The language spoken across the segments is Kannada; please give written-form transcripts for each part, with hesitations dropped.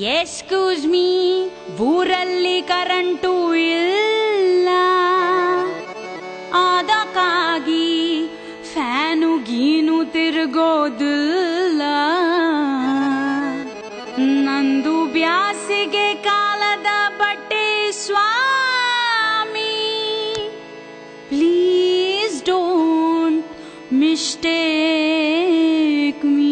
ಎಕ್ಸ್ಕ್ಯೂಸ್ ಮೀ, ಊರಲ್ಲಿ ಕರೆಂಟು ಇಲ್ಲ, ಅದಕ್ಕಾಗಿ ಫ್ಯಾನು ಗೀನು ತಿರುಗೋದಿಲ್ಲ. ನಂದು ಬ್ಯಾಸಿಗೆ ಕಾಲದ ಬಟ್ಟೆ ಸ್ವಾಮಿ, please don't mistake me.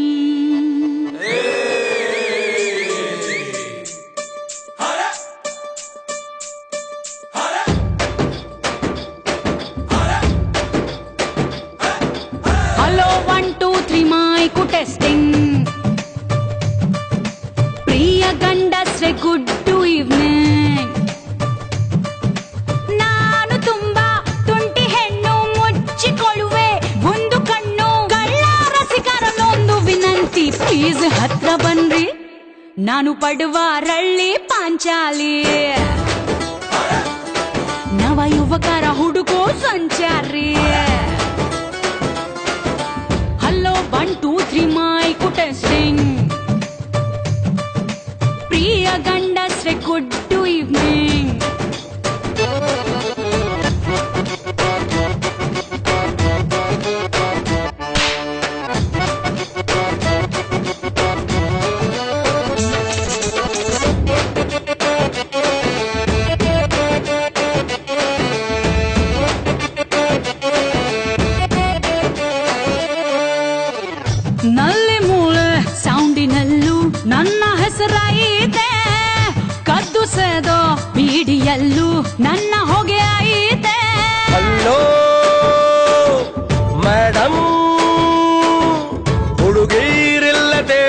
Hello 1 2 3 mic testing. ಪ್ರಿಯ ಗಂಡಸ್ರೆ ಗುಡ್ ಈವ್ನಿಂಗ್. ನಾನು ತುಂಬಾ ತುಂಟಿ ಹೆಣ್ಣು, ಮುಚ್ಚಿಕೊಳ್ಳುವೆ ಒಂದು ಕಣ್ಣು. ಕಳ್ಳ ರಸಿಕರನೊಂದು ವಿನಂತಿ, ಪ್ಲೀಸ್ ಹತ್ರ ಬನ್ರಿ, ನಾನು ಪಡುವ ರಳ್ಳಿ ಪಾಂಚಾಲಿ. ನವ ಯುವಕರ ಹುಡುಕೋ ಸಂಚಾರಿ. Hello 1 2 3 mic testing. ಪ್ರಿಯ ಗಂಡಸ್ರೆ ಗುಡ್ ಈವ್ನಿಂಗ್. ನಲ್ಲಿ ಮೂಳೆ ಸೌಂಡಿನಲ್ಲೂ ನನ್ನ ಹೆಸರಾಯಿತೆ, ಕದ್ದು ಸೇದೋ ಬೀಡಿಯಲ್ಲೂ ನನ್ನ ಹೊಗೆ ಐತೆ. Hello madam, ಹುಡುಗೀರಿಲ್ಲದೆ